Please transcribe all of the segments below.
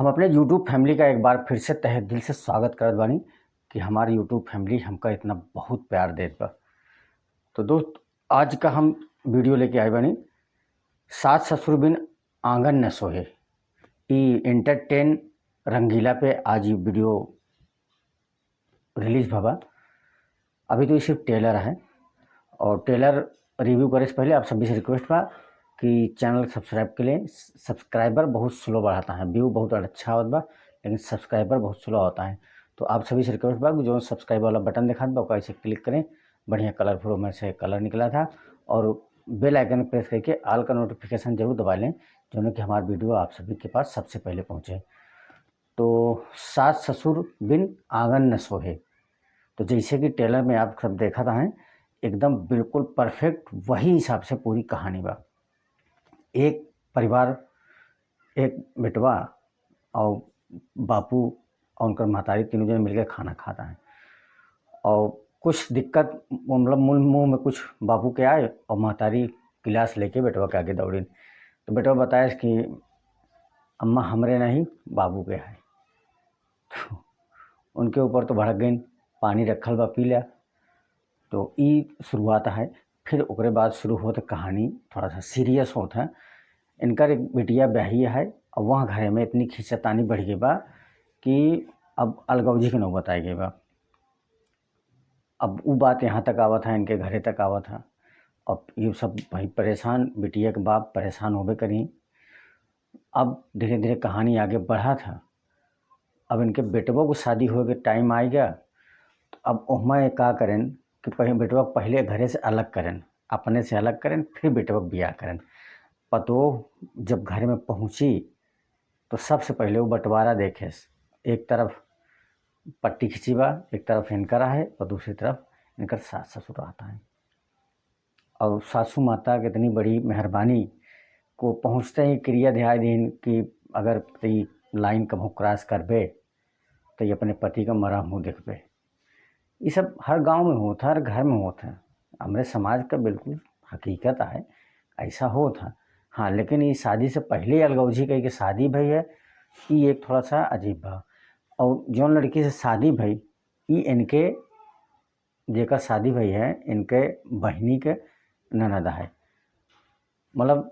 हम अपने YouTube family का एक बार फिर से तहे दिल से स्वागत करत बानी कि हमारी यूट्यूब फैमिली हमका इतना बहुत प्यार देत बा। तो दोस्त, आज का हम वीडियो लेके आए बानी सास ससुर बिन आंगन न सोहे। ई एंटरटेन रंगीला पे आज ये वीडियो रिलीज भबा। अभी तो ये सिर्फ ट्रेलर है और ट्रेलर रिव्यू करे से पहले आप सभी से रिक्वेस्ट बा कि चैनल सब्सक्राइब के लिए। सब्सक्राइबर बहुत स्लो बढ़ाता है, व्यू बहुत अच्छा होता बा लेकिन सब्सक्राइबर बहुत स्लो होता है। तो आप सभी से रिक्वेस्ट बा कि जो सब्सक्राइब वाला बटन दिखा बा ओका ऐसे क्लिक करें। बढ़िया कलरफुल में से कलर निकला था और बेल आइकन प्रेस करके ऑल का नोटिफिकेशन जरूर दबा लें जो कि हमारा वीडियो आप सभी के पास सबसे पहले पहुँचे। तो सास ससुर बिन आंगन न सोहे, तो जैसे कि ट्रेलर में आप सब देखा था एकदम बिल्कुल परफेक्ट वही हिसाब से पूरी कहानी बा। एक परिवार, एक बेटवा और बापू और उनकर महतारी तीनों जने मिलकर खाना खाता है और कुछ दिक्कत मतलब मुंह में कुछ बापू के आए और महतारी गिलास लेके बेटवा के आगे दौड़ी। तो बेटवा बताया कि अम्मा हमरे नहीं बाबू के है। तो उनके ऊपर तो भड़क गई, पानी रखल बा पी लिया। तो ई शुरुआत है। फिर ओकरे बाद शुरू होता कहानी थोड़ा सा सीरियस होता है। इनकर एक बिटिया ब्याही है और वहाँ घरे में इतनी खींचतानी बढ़ गई बा कि अब अलगौजी के नौबत आई गई बा। अब वो बात यहाँ तक आवत है, इनके घरे तक आवत है। अब ये सब भाई परेशान, बिटिया के बाप परेशान होबे करी। अब धीरे धीरे कहानी आगे बढ़ा था। अब इनके बेटवों को शादी हो के टाइम आ गया। तो अब ओहमा का करें कि बेटवा पहले घरे से अलग करें, अपने से अलग करें, फिर बेटवा ब्याह करें। पतो जब घर में पहुंची तो सबसे पहले वो बंटवारा देखे। एक तरफ पट्टी खिंची बा, एक तरफ इनकर है और दूसरी तरफ इनकर सास ससुर आता है। और सासू माता की इतनी बड़ी मेहरबानी को पहुंचते ही क्रिया ध्यान कि अगर तई लाइन कभी क्रॉस करबे तो ये अपने पति का मरा मुँह देखबे। ये सब हर गांव में होता है, हर घर में होता है, हमारे समाज का बिल्कुल हकीकत है, ऐसा होता। हाँ, लेकिन ये शादी से पहले अलगौजी कही कि शादी भई है, ये एक थोड़ा सा अजीब बा। और जौन लड़की से शादी भई ये इनके जेकर शादी भई है इनके बहनी के ननद है। मतलब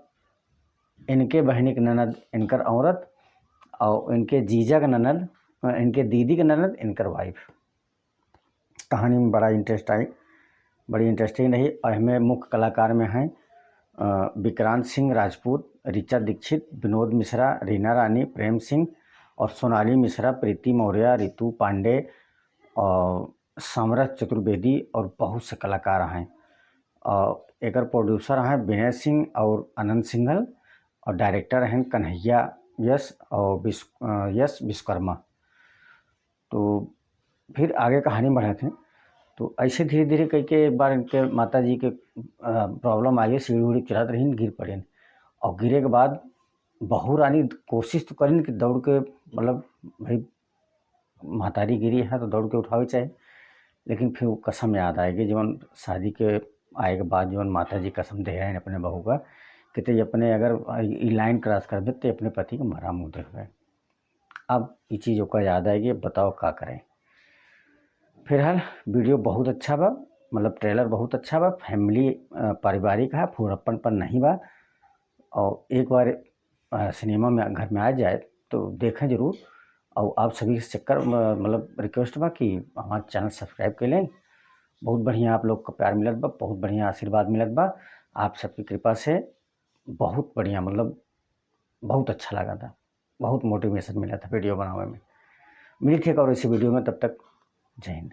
इनके बहनी के ननद इनकर औरत और इनके जीजा का ननद, इनके दीदी के ननद इनकर वाइफ। कहानी में बड़ा इंटरेस्ट आई, बड़ी इंटरेस्टिंग रही। और हमें मुख्य कलाकार में हैं विक्रांत सिंह राजपूत, ऋचा दीक्षित, विनोद मिश्रा, रीना रानी, प्रेम सिंह और सोनाली मिश्रा, प्रीति मौर्य, रितु पांडे और समरथ चतुर्वेदी और बहुत से कलाकार हैं। और एक प्रोड्यूसर हैं विनय सिंह और आनंद सिंघल और डायरेक्टर हैं कन्हैया यश और यश विश्वकर्मा। तो फिर आगे कहानी बढ़े थे। तो ऐसे धीरे धीरे करके एक बार इनके माता जी के प्रॉब्लम आई, सीढ़ी उड़ी चढ़ात रही, गिर पड़े। और गिरे के बाद बहू रानी कोशिश तो करें कि दौड़ के मतलब भाई महतारी गिरी है तो दौड़ के उठावे चाहे, लेकिन फिर वो कसम याद आएगी जीवन शादी के आए के बाद जीवन माता जी कसम दे रहे हैं अपने बहू का कि ते अपने अगर ये लाइन क्रॉस कर दे तो अपने पति को मरा मुँह देखवे। अब ये चीज़ों का याद आएगी, बताओ क्या करें। फिलहाल वीडियो बहुत अच्छा बा, मतलब ट्रेलर बहुत अच्छा बा, फैमिली पारिवारिक है, फूहड़प्पन पर नहीं बा। और एक बार सिनेमा में घर में आ जाए तो देखें ज़रूर। और आप सभी से चक्कर मतलब रिक्वेस्ट बा कि हमारा चैनल सब्सक्राइब कर लें। बहुत बढ़िया आप लोग का प्यार मिलत बा, बहुत बढ़िया आशीर्वाद मिलत बा आप सबकी कृपा से। बहुत बढ़िया, मतलब बहुत अच्छा लगा था, बहुत मोटिवेशन मिला था वीडियो बनाने में। मिली थी और इसी वीडियो में, तब तक जय हिंद।